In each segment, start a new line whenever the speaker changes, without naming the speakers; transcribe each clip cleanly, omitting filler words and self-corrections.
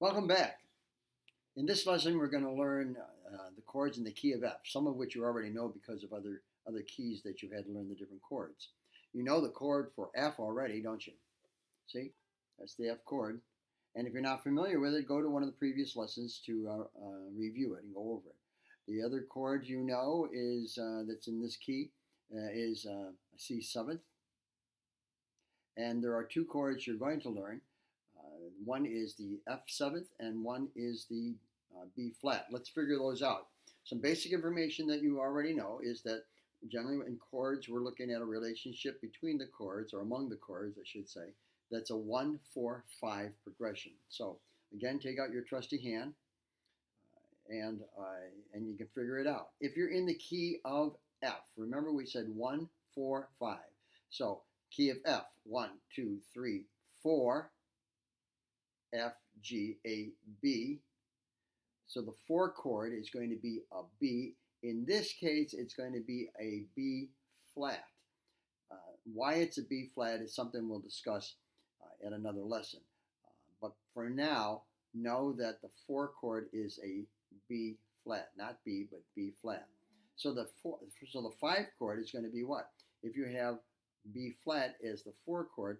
Welcome back. In this lesson, we're going to learn the chords in the key of F, some of which you already know because of other keys that you've had to learn the different chords. You know the chord for F already, don't you? See, that's the F chord. And if you're not familiar with it, go to one of the previous lessons to review it and go over it. The other chord you know is that's in this key is a C seventh. And there are two chords you're going to learn. One is the F seventh and one is the B flat. Let's figure those out. Some basic information that you already know is that generally in chords we're looking at a relationship between the chords, or among the chords I should say, that's a 1, 4, 5 progression. So again, take out your trusty hand and you can figure it out. If you're in the key of F, remember we said 1, 4, 5. So key of F, 1, 2, 3, 4, F, G, A, B. So the 4 chord is going to be a B. In this case, it's going to be a B flat. Why it's a B flat is something we'll discuss at another lesson. But for now, know that the 4 chord is a B flat, not B, but B flat. So the 5 chord is going to be what? If you have B flat as the 4 chord,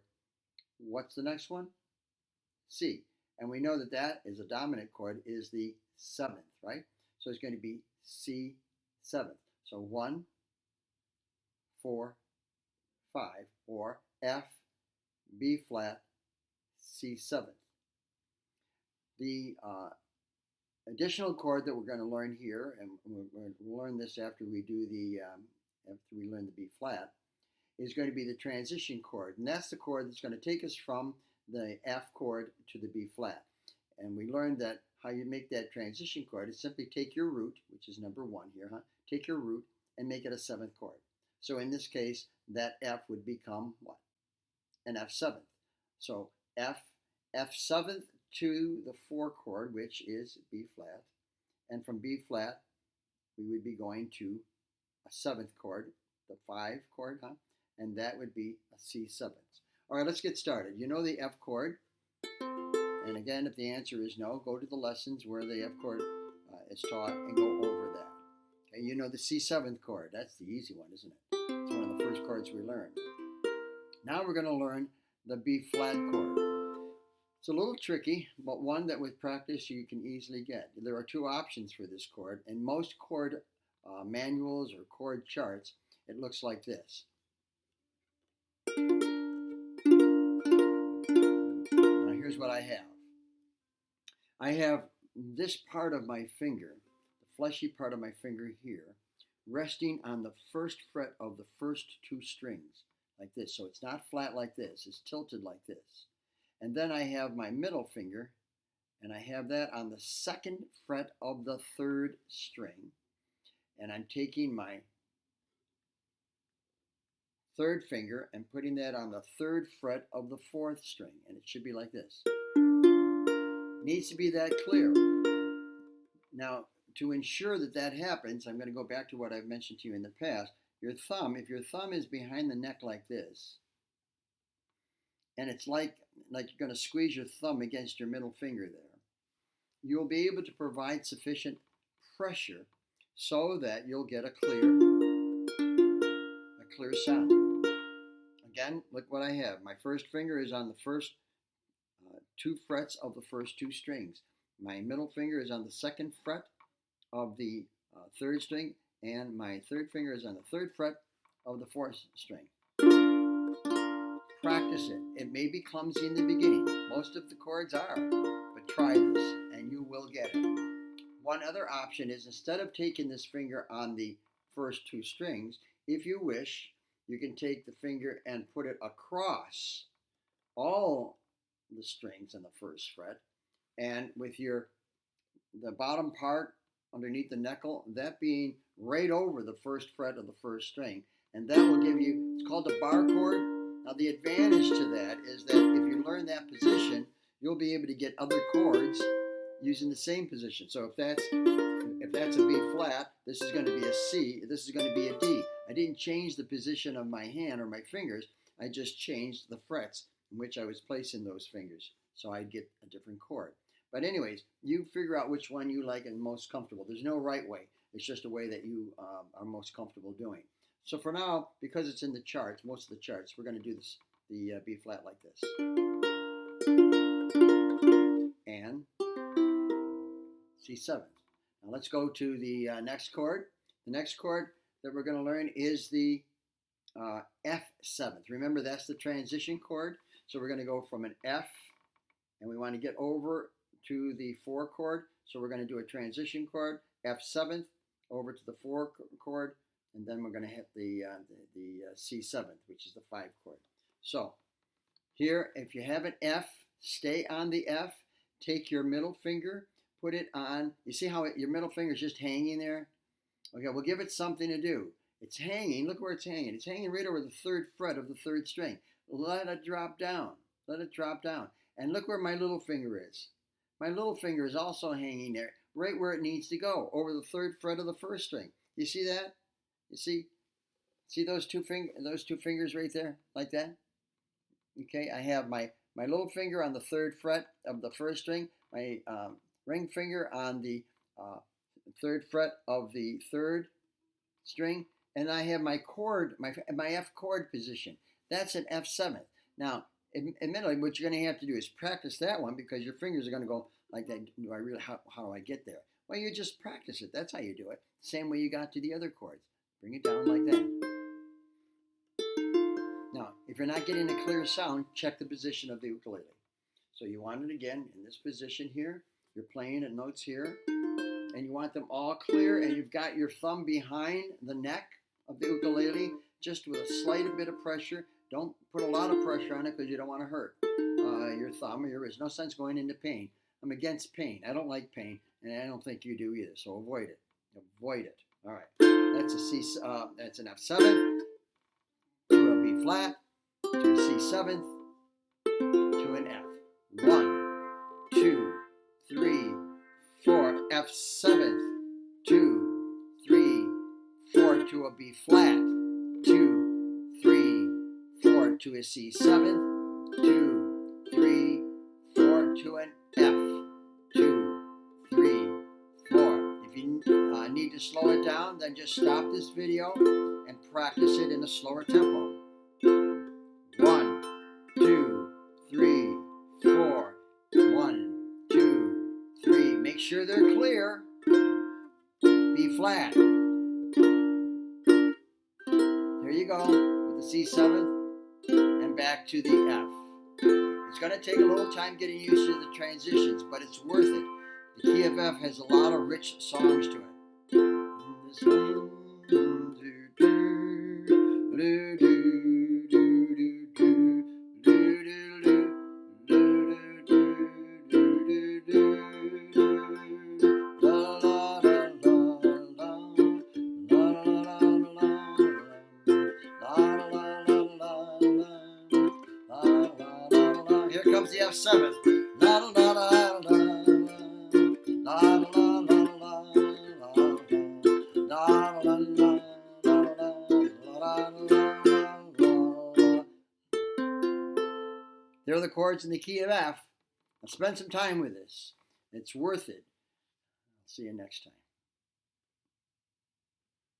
what's the next one? C. And we know that that is a dominant chord, is the 7th, right? So it's going to be C 7th. So 1, 4, 5, or F, B flat, C 7th. The additional chord that we're going to learn here, and we'll learn this after we do after we learn the B flat, is going to be the transition chord, and that's the chord that's going to take us from the F chord to the B flat. And we learned that how you make that transition chord is simply take your root, which is number 1 here, take your root and make it a 7th chord. So in this case, that F would become what? An F 7th. So F 7th to the 4 chord, which is B flat, and from B flat we would be going to a 7th chord, the 5 chord, and that would be a C 7th. All right, let's get started. You know the F chord, and again, if the answer is no, go to the lessons where the F chord is taught and go over that. Okay, you know the C 7th chord. That's the easy one, isn't it? It's one of the first chords we learned. Now we're going to learn the B flat chord. It's a little tricky, but one that with practice you can easily get. There are 2 options for this chord. In most chord manuals or chord charts, it looks like this. Here's what I have. I have this part of my finger, the fleshy part of my finger here, resting on the 1st fret of the first 2 strings, like this. So it's not flat like this, it's tilted like this. And then I have my middle finger, and I have that on the 2nd fret of the 3rd string. And I'm taking my 3rd finger and putting that on the 3rd fret of the 4th string, and it should be like this. It needs to be that clear. Now, to ensure that that happens, I'm going to go back to what I've mentioned to you in the past. Your thumb, if your thumb is behind the neck like this, and it's like you're going to squeeze your thumb against your middle finger there, you'll be able to provide sufficient pressure so that you'll get a clear sound. Again, look what I have. My 1st finger is on the first 2 frets of the first 2 strings. My middle finger is on the 2nd fret of the 3rd string, and my 3rd finger is on the 3rd fret of the 4th string. Practice it. It may be clumsy in the beginning. Most of the chords are, but try this and you will get it. One other option is, instead of taking this finger on the first 2 strings, if you wish, you can take the finger and put it across all the strings on the 1st fret, and with the bottom part underneath the knuckle, that being right over the 1st fret of the 1st string, and that will give you, it's called the bar chord. Now the advantage to that is that if you learn that position, you'll be able to get other chords using the same position. So if that's a B flat, this is going to be a C, this is going to be a D. I didn't change the position of my hand or my fingers, I just changed the frets in which I was placing those fingers, so I'd get a different chord. But anyways, you figure out which one you like and most comfortable. There's no right way. It's just a way that you are most comfortable doing. So for now, because it's in the charts, most of the charts, we're going to do this, the B flat like this. And C7. Now let's go to the next chord. The next chord that we're going to learn is the F7th. Remember, that's the transition chord. So we're going to go from an F, and we want to get over to the 4 chord. So we're going to do a transition chord, F7th, over to the 4 chord, and then we're going to hit the C7th, which is the 5 chord. So here, if you have an F, stay on the F. Take your middle finger, put it on. You see how your middle finger is just hanging there? Okay, we'll give it something to do. It's hanging. Look where it's hanging. It's hanging right over the 3rd fret of the 3rd string. Let it drop down. Let it drop down. And look where my little finger is. My little finger is also hanging there, right where it needs to go, over the 3rd fret of the 1st string. You see that? You see those two fingers right there, like that? Okay, I have my little finger on the 3rd fret of the 1st string, my ring finger on the 3rd fret of the 3rd string, and I have my chord, my F chord position. That's an F7th. Now, admittedly, what you're going to have to do is practice that one, because your fingers are going to go like that. How do I get there? Well, you just practice it. That's how you do it. Same way you got to the other chords. Bring it down like that. Now, if you're not getting a clear sound, check the position of the ukulele. So you want it again in this position here. You're playing at notes here, and you want them all clear, and you've got your thumb behind the neck of the ukulele, just with a slight bit of pressure. Don't put a lot of pressure on it, because you don't want to hurt your thumb or your wrist. No sense going into pain. I'm against pain. I don't like pain, and I don't think you do either. So avoid it. Avoid it. All right. That's a C. That's an F7 to a B flat to a C7 to an F. 1, 2, 3, 4. F7 2, 3, 4 to a B flat. 2, 3, 4 to a C7. 2, 3, 4 to an F. 2, 3, 4. If you need to slow it down, then just stop this video and practice it in a slower tempo. 1, 2, 3, 4. 1, 2, 3. Make sure they're clear. B flat. There you go, with the C7 and back to the F. It's going to take a little time getting used to the transitions, but it's worth it. The key of F has a lot of rich songs to it. Here comes the F7th. La la la la la la la la la. There are the chords in the key of F. Now spend some time with this. It's worth it. I'll see you next time.